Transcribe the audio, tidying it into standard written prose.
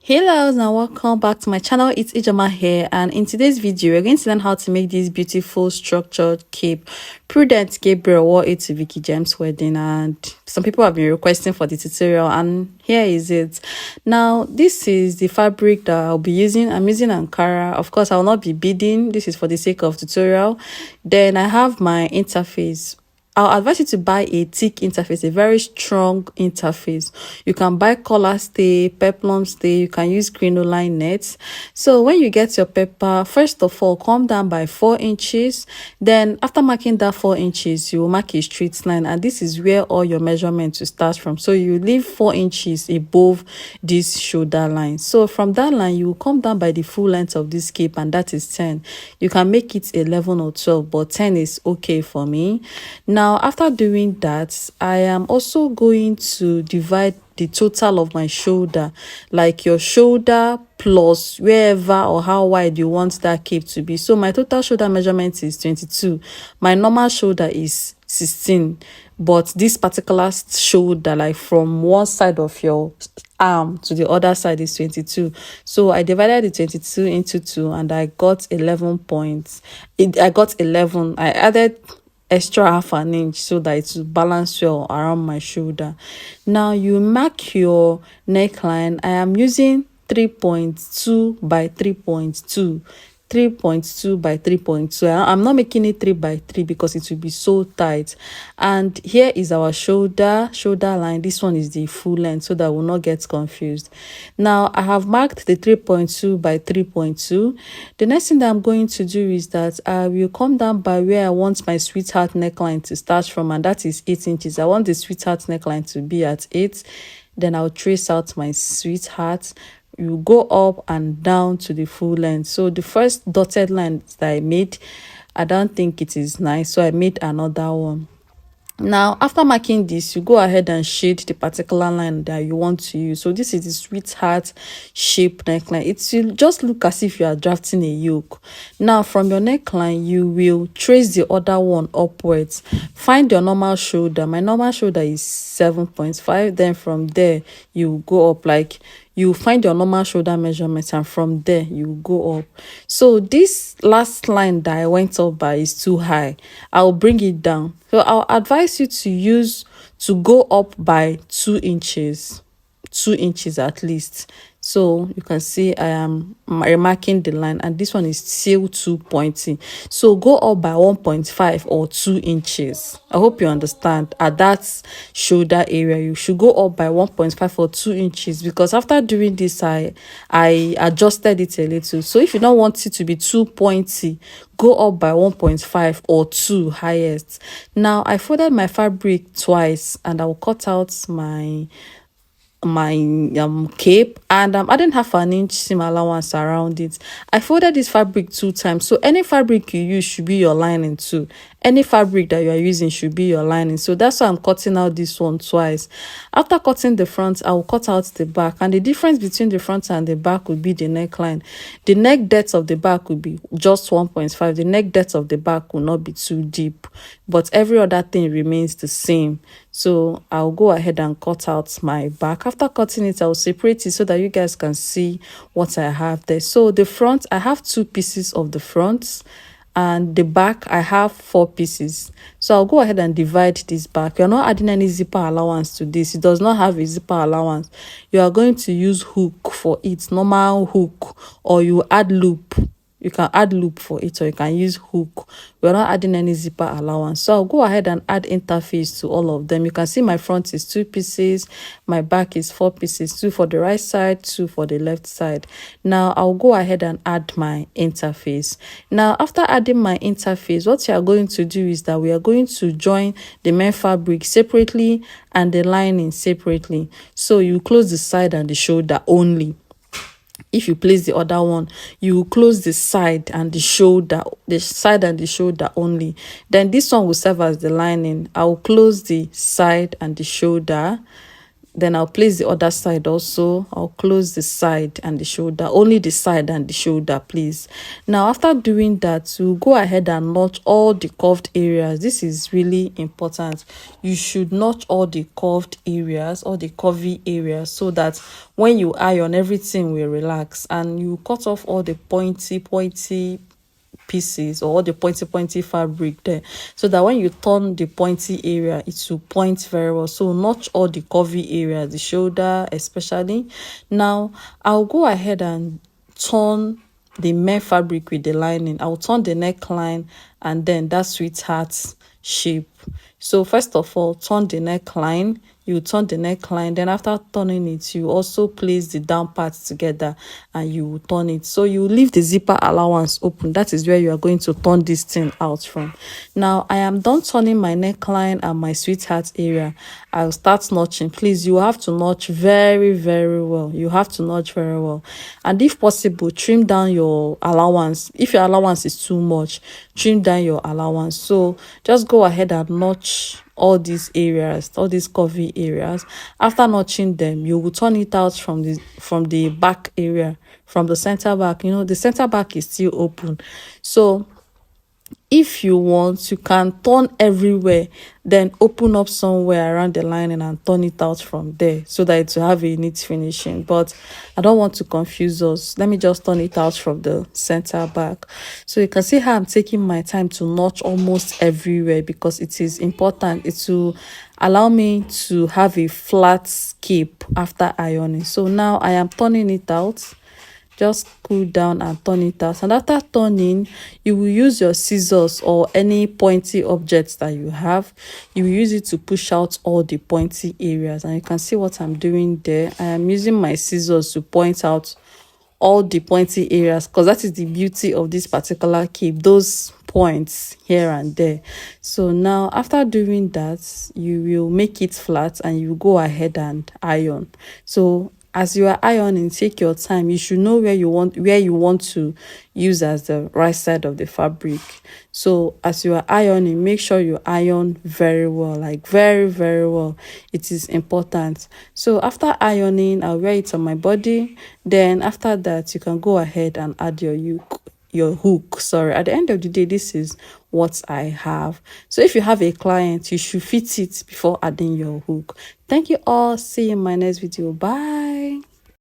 Hello and welcome back to my channel. It's Ijoma here, and in today's video we're going to learn how to make this beautiful structured cape. Prudence Gabriel wore it to Vicky James' wedding, and some people have been requesting for the tutorial, and here is it. Now this is the fabric that I'll be using. I'm using Ankara. Of course, I will not be beading. This is for the sake of tutorial. Then I have my interface. I'll advise you to buy a thick interface, a very strong interface. You can buy collar stay, peplum stay, you can use crinoline nets. So when you get your pepper, first of all, come down by 4 inches. Then after marking that 4 inches, you will mark a straight line, and this is where all your measurements will start from. So you leave 4 inches above this shoulder line. So from that line, you will come down by the full length of this cape, and that is 10. You can make it 11 or 12, but 10 is okay for me. Now, after doing that, I am also going to divide the total of my shoulder, like your shoulder plus wherever or how wide you want that cape to be. So my total shoulder measurement is 22. My normal shoulder is 16, but this particular shoulder, like from one side of your arm to the other side, is 22. So I divided the 22 into 2 and I got 11 points. I got 11. I added extra half an inch so that it will balance well around my shoulder. Now you mark your neckline. I am using 3.2 by 3.2. 3.2 by 3.2. I'm not making it 3 by 3 because it will be so tight. And here is our shoulder line. This one is the full length so that we'll not get confused. Now I have marked the 3.2 by 3.2. The next thing that I'm going to do is that I will come down by where I want my sweetheart neckline to start from, and that is 8 inches. I want the sweetheart neckline to be at 8. Then I'll trace out my sweetheart. You go up and down to the full length. So the first dotted line that I made, I don't think it is nice, so I made another one. Now after marking this, you go ahead and shade the particular line that you want to use. So this is the sweetheart shape neckline. It will just look as if you are drafting a yoke. Now from your neckline, you will trace the other one upwards. Find your normal shoulder. My normal shoulder is 7.5. Then from there you go up, like you find your normal shoulder measurement, and from there you go up. So this last line that I went up by is too high. I'll bring it down. So I'll advise you to go up by 2 inches. 2 inches at least. So you can see I am remarking the line, and this one is still too pointy. So go up by 1.5 or 2 inches. I hope you understand. At that shoulder area, you should go up by 1.5 or 2 inches, because after doing this, I adjusted it a little. So if you don't want it to be too pointy, go up by 1.5 or 2 highest. Now I folded my fabric twice, and I will cut out my cape, and I'm adding half an inch seam allowance around it. I folded this fabric 2 times, so any fabric you use should be your lining too. Any fabric that you are using should be your lining. So that's why I'm cutting out this one twice. After cutting the front, I will cut out the back, and the difference between the front and the back would be the neckline. The neck depth of the back will be just 1.5. The neck depth of the back will not be too deep, but every other thing remains the same. So I'll go ahead and cut out my back. After cutting it, I'll separate it so that you guys can see what I have there. So the front, I have 2 pieces of the front, and the back I have 4 pieces. So I'll go ahead and divide this back. You're not adding any zipper allowance to this. It does not have a zipper allowance. You are going to use hook for it, normal hook, or you add loop. You can add loop for it, or you can use hook. We're not adding any zipper allowance. So I'll go ahead and add interface to all of them. You can see my front is 2 pieces, my back is 4 pieces, 2 for the right side, 2 for the left side. Now I'll go ahead and add my interface. Now after adding my interface, what you are going to do is that we are going to join the main fabric separately and the lining separately. So you close the side and the shoulder only. If you place the other one, you will close the side and the shoulder only. Then this one will serve as the lining. I will close the side and the shoulder. Then I'll place the other side also. I'll close the side and the shoulder, only the side and the shoulder, please. Now after doing that, we'll go ahead and notch all the curved areas. This is really important. You should notch all the curved areas, all the curvy areas, so that when you iron, everything will relax, and you cut off all the pointy pieces or all the pointy fabric there, so that when you turn the pointy area, it will point very well. So notch all the curvy area, the shoulder especially. Now I'll go ahead and turn the main fabric with the lining. I'll turn the neckline and then that sweetheart shape. So first of all, turn the neckline. You turn the neckline, then after turning it, you also place the down parts together and you turn it. So you leave the zipper allowance open. That is where you are going to turn this thing out from. Now I am done turning my neckline and my sweetheart area. I'll start notching. Please, you have to notch very well. You have to notch very well, and if possible, trim down your allowance. If your allowance is too much, trim down your allowance. So just go ahead and notch all these areas, all these curvy areas. After notching them, you will turn it out from the back area, from the center back. You know, the center back is still open. So if you want, you can turn everywhere, then open up somewhere around the lining and turn it out from there, so that it will have a neat finishing. But I don't want to confuse us. Let me just turn it out from the center back. So you can see how I'm taking my time to notch almost everywhere, because it is important. It will allow me to have a flat cape after ironing. So now I am turning it out. Just cool down and turn it out, and after turning, you will use your scissors or any pointy objects that you have. You will use it to push out all the pointy areas, and you can see what I'm doing there. I am using my scissors to point out all the pointy areas, because that is the beauty of this particular cape, those points here and there. So now after doing that, you will make it flat and you go ahead and iron. So as you are ironing, take your time. You should know where you want to use as the right side of the fabric. So as you are ironing, make sure you iron very well, like very well. It is important. So after ironing, I'll wear it on my body. Then after that, you can go ahead and add your hook. Sorry, at the end of the day, this is what I have. So if you have a client, you should fit it before adding your hook. Thank you all. See you in my next video. Bye.